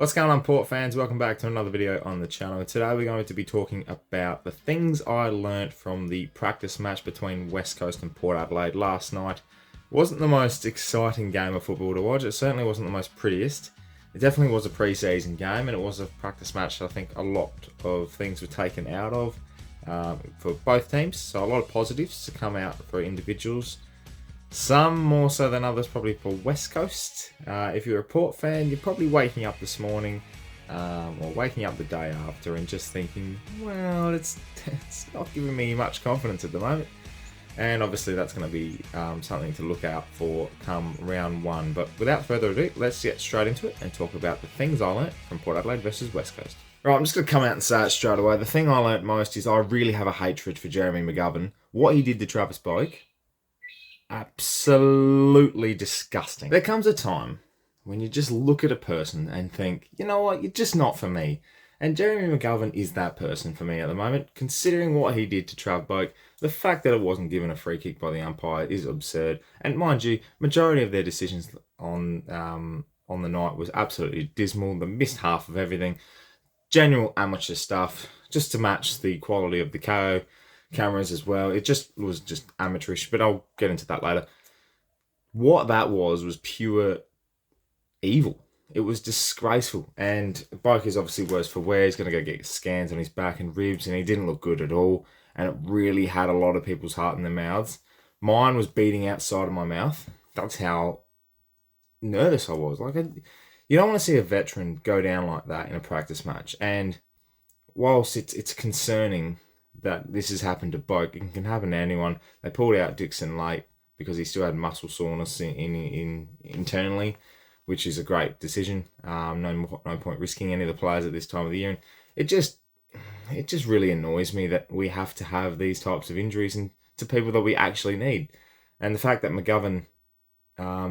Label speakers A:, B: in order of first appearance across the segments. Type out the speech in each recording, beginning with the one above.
A: What's going on, Port fans? Welcome back to another video on the channel. Today we're going to be talking about the things I learnt from the practice match between West Coast and Port Adelaide last night. It wasn't the most exciting game of football to watch. It certainly wasn't the most prettiest. It definitely was a pre-season game, and it was a practice match that I think a lot of things were taken out of for both teams. So a lot of positives to come out for individuals. Some more so than others, probably for West Coast. If you're a Port fan, you're probably waking up this morning or waking up the day after and just thinking, well, it's not giving me much confidence at the moment. And obviously that's going to be something to look out for come round one. But without further ado, let's get straight into it and talk about the things I learnt from Port Adelaide versus West Coast. Right, I'm just going to come out and say it straight away. The thing I learnt most is I really have a hatred for Jeremy McGovern. What he did to Travis Boak, absolutely disgusting. There comes a time when you just look at a person and think, you know what, you're just not for me. And Jeremy McGovern is that person for me at the moment. Considering what he did to Trav Boak, the fact that it wasn't given a free kick by the umpire is absurd. And mind you, majority of their decisions on the night was absolutely dismal. They missed half of everything. General amateur stuff, just to match the quality of the KO cameras as well. It just was just amateurish, but I'll get into that later. What that was pure evil. It was disgraceful, and Boak is obviously worse for wear. He's going to go get scans on his back and ribs, and he didn't look good at all, and it really had a lot of people's heart in their mouths. Mine was beating outside of my mouth. That's how nervous I was. You don't want to see a veteran go down like that in a practice match, and whilst it's concerning that this has happened to Boak, it can happen to anyone. They pulled out Dixon late because he still had muscle soreness internally, which is a great decision. No point risking any of the players at this time of the year. And it just really annoys me that we have to have these types of injuries and to people that we actually need. And the fact that McGovern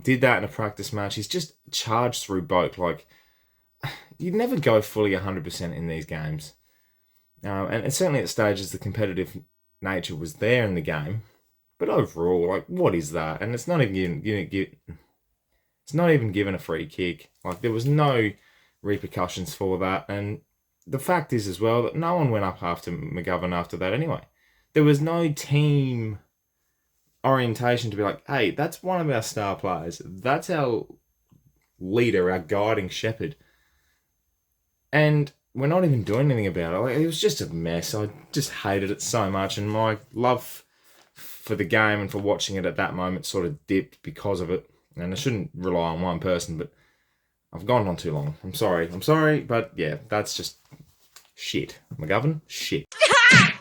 A: did that in a practice match, he's just charged through Boak. Like, you'd never go fully 100% in these games. And certainly at stages, the competitive nature was there in the game. But overall, like, what is that? And it's not even given a free kick. Like, there was no repercussions for that. And the fact is as well that no one went up after McGovern after that anyway. There was no team orientation to be like, hey, that's one of our star players. That's our leader, our guiding shepherd. And we're not even doing anything about it. Like, it was just a mess. I just hated it so much. And my love for the game and for watching it at that moment sort of dipped because of it. And I shouldn't rely on one person, but I've gone on too long. I'm sorry, but yeah, that's just shit. McGovern, shit.
B: Stop!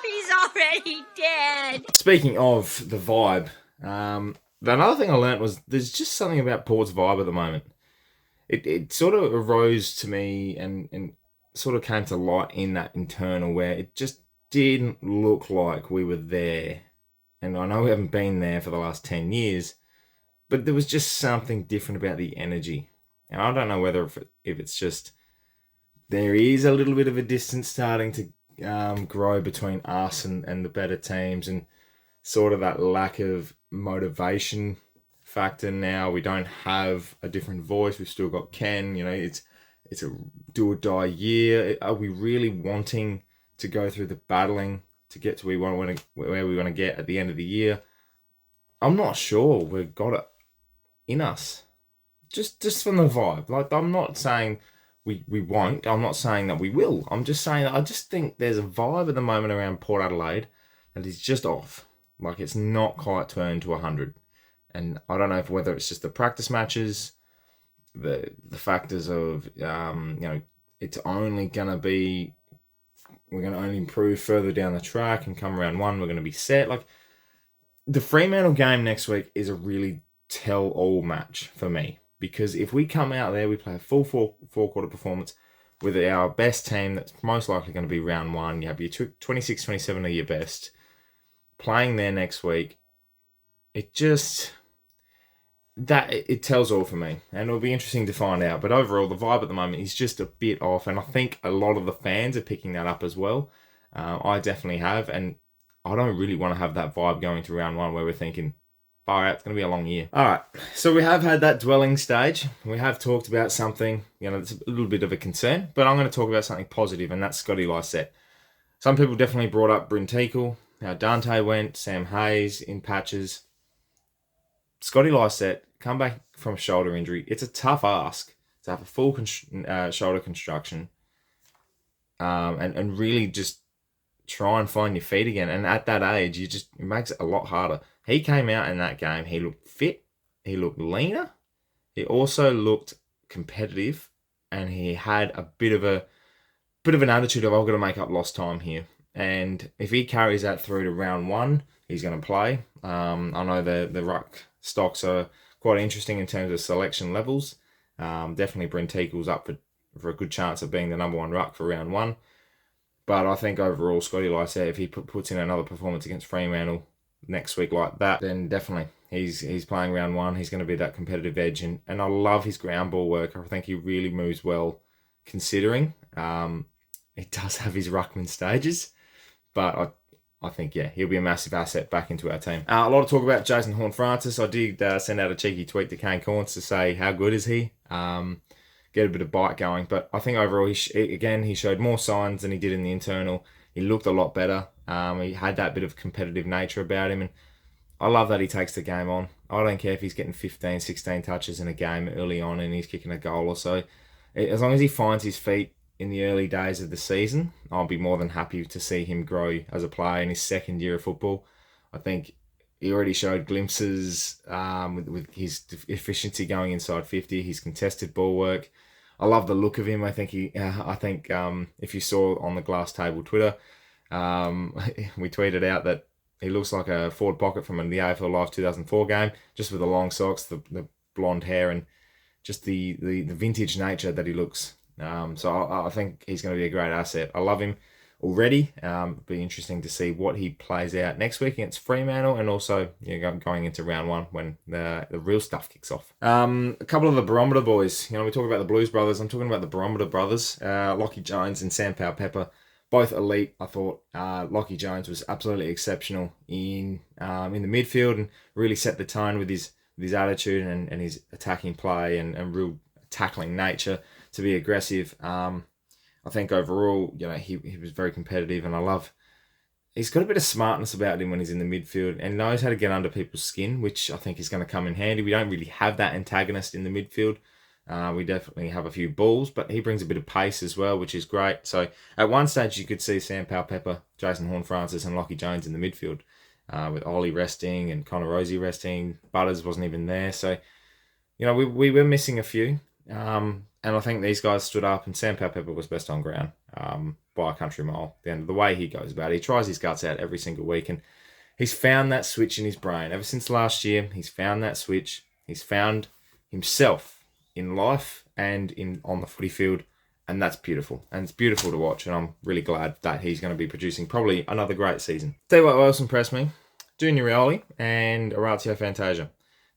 B: He's already dead!
A: Speaking of the vibe, another thing I learnt was there's just something about Port's vibe at the moment. It sort of arose to me and sort of came to light in that internal where it just didn't look like we were there. And I know we haven't been there for the last 10 years, but there was just something different about the energy. And I don't know whether if it's just there is a little bit of a distance starting to grow between us and the better teams, and sort of that lack of motivation factor now. We don't have a different voice. We've still got Ken. You know, it's a do or die year. Are we really wanting to go through the battling to get to where we want to get at the end of the year? I'm not sure we've got it in us. Just from the vibe. Like, I'm not saying we won't. I'm not saying that we will. I'm just saying that I just think there's a vibe at the moment around Port Adelaide that is just off. Like, it's not quite turned to 100. And I don't know whether it's just the practice matches, the factors of, it's only going to be, we're going to only improve further down the track, and come round one, we're going to be set. Like, the Fremantle game next week is a really tell-all match for me, because if we come out there, we play a full four-quarter performance with our best team that's most likely going to be round one. You have your 26, 27 of your best playing there next week. It tells all for me, and it'll be interesting to find out. But overall, the vibe at the moment is just a bit off, and I think a lot of the fans are picking that up as well. I definitely have, and I don't really want to have that vibe going to round one where we're thinking, far out, it's going to be a long year. All right, so we have had that dwelling stage. We have talked about something, it's a little bit of a concern, but I'm going to talk about something positive, and that's Scotty Lycett. Some people definitely brought up Bryn Teakle, how Dante went, Sam Hayes in patches. Scotty Lycett, come back from a shoulder injury. It's a tough ask to have a full shoulder construction and really just try and find your feet again. And at that age, it makes it a lot harder. He came out in that game. He looked fit. He looked leaner. He also looked competitive, and he had a bit of an attitude of, I've got to make up lost time here. And if he carries that through to round one, he's going to play. I know the ruck stocks are quite interesting in terms of selection levels. Definitely Bryn Teakle's up for a good chance of being the number one ruck for round one. But I think overall, Scotty Lycett, if he puts in another performance against Fremantle next week like that, then definitely he's playing round one. He's going to be that competitive edge. And I love his ground ball work. I think he really moves well considering. He does have his ruckman stages. But I think, he'll be a massive asset back into our team. A lot of talk about Jason Horne-Francis. I did send out a cheeky tweet to Kane Corns to say, how good is he? Get a bit of bite going. But I think overall, he showed more signs than he did in the internal. He looked a lot better. He had that bit of competitive nature about him. And I love that he takes the game on. I don't care if he's getting 15, 16 touches in a game early on and he's kicking a goal or so. As long as he finds his feet in the early days of the season, I'll be more than happy to see him grow as a player in his second year of football. I think he already showed glimpses with his efficiency going inside 50, his contested ball work. I love the look of him. I think if you saw on the Glass Table Twitter, we tweeted out that he looks like a forward pocket from the AFL Live 2004 game, just with the long socks, the blonde hair, and just the vintage nature that he looks. So I think he's going to be a great asset. I love him already. Be interesting to see what he plays out next week against Fremantle, and also going into round one when the real stuff kicks off. A couple of the barometer boys. We talk about the Blues brothers. I'm talking about the barometer brothers, Lachie Jones and Sam Powell-Pepper. Both elite. I thought Lachie Jones was absolutely exceptional in the midfield and really set the tone with his attitude and his attacking play and real tackling nature to be aggressive. I think overall, he was very competitive, and he's got a bit of smartness about him when he's in the midfield and knows how to get under people's skin, which I think is going to come in handy. We don't really have that antagonist in the midfield. We definitely have a few balls, but he brings a bit of pace as well, which is great. So at one stage, you could see Sam Powell-Pepper, Jason Horne-Francis, and Lachie Jones in the midfield, with Ollie resting and Connor Rosie resting. Butters wasn't even there. So, we were missing a few. And I think these guys stood up, and Sam Powell-Pepper was best on ground by a country mile. The way he goes about it, he tries his guts out every single week, and he's found that switch in his brain. Ever since last year, he's found that switch. He's found himself in life and on the footy field, and that's beautiful. And it's beautiful to watch, and I'm really glad that he's going to be producing probably another great season. Tell you what else impressed me, Junior Rioli and Orazio Fantasia.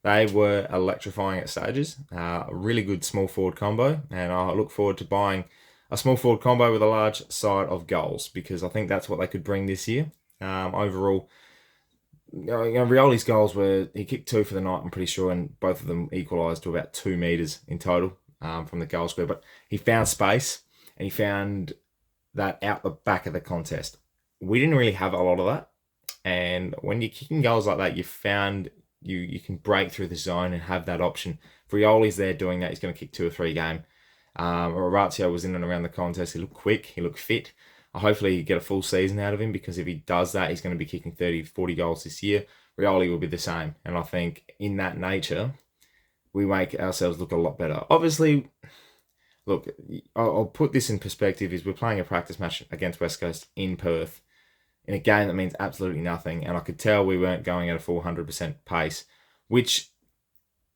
A: They were electrifying at stages. A really good small forward combo, and I look forward to buying a small forward combo with a large side of goals, because I think that's what they could bring this year. Overall, Rioli's goals were, he kicked 2 for the night, I'm pretty sure, and both of them equalised to about 2 metres in total from the goal square. But he found space, and he found that out the back of the contest. We didn't really have a lot of that, and when you're kicking goals like that, you found you can break through the zone and have that option. Rioli's there doing that. He's going to kick 2 or 3 a game. Orazio was in and around the contest. He looked quick. He looked fit. Hopefully you get a full season out of him, because if he does that, he's going to be kicking 30, 40 goals this year. Rioli will be the same. And I think in that nature, we make ourselves look a lot better. Obviously, look, I'll put this in perspective, is we're playing a practice match against West Coast in Perth in a game that means absolutely nothing. And I could tell we weren't going at a 400% pace, which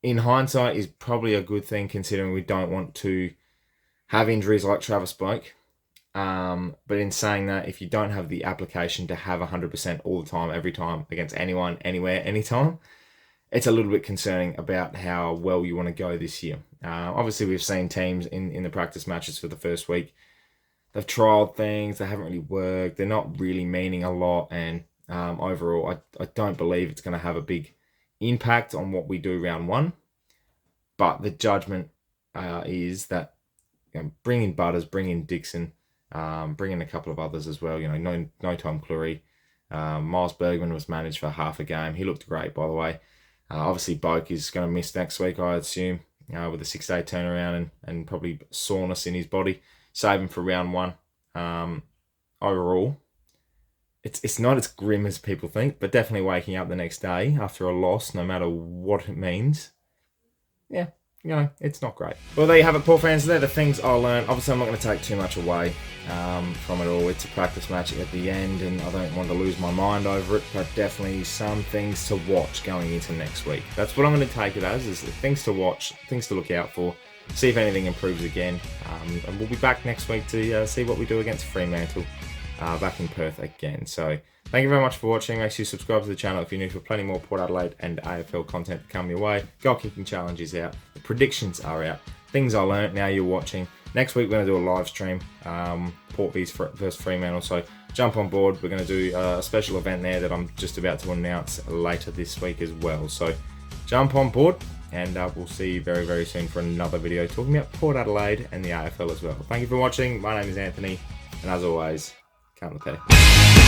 A: in hindsight is probably a good thing, considering we don't want to have injuries like Travis spoke. But in saying that, if you don't have the application to have 100% all the time, every time, against anyone, anywhere, anytime, it's a little bit concerning about how well you want to go this year. Obviously, we've seen teams in the practice matches for the first week, they've trialled things, they haven't really worked, they're not really meaning a lot, and overall, I don't believe it's going to have a big impact on what we do round 1. But the judgment is that bring in Butters, bring in Dixon, bring in a couple of others as well. No Tom Cleary. Miles Bergman was managed for half a game. He looked great, by the way. Obviously, Boak is going to miss next week, I assume, with a 6-day turnaround and probably soreness in his body. Save him for round 1. Overall, it's not as grim as people think, but definitely waking up the next day after a loss, no matter what it means, yeah, it's not great. Well, there you have it, Paul fans. They're the things I learned. Obviously, I'm not going to take too much away from it all. It's a practice match at the end, and I don't want to lose my mind over it, but definitely some things to watch going into next week. That's what I'm going to take it as, is things to watch, things to look out for, see if anything improves again. And we'll be back next week to see what we do against Fremantle back in Perth again. So thank you very much for watching. Make sure you subscribe to the channel if you're new, for plenty more Port Adelaide and AFL content to come your way. Goal kicking challenge is out. The predictions are out. Things I learnt, now you're watching. Next week we're going to do a live stream, Port versus Fremantle. So jump on board. We're going to do a special event there that I'm just about to announce later this week as well. So jump on board, and we'll see you very, very soon for another video talking about Port Adelaide and the AFL as well. Thank you for watching. My name is Anthony, and as always, count the petty.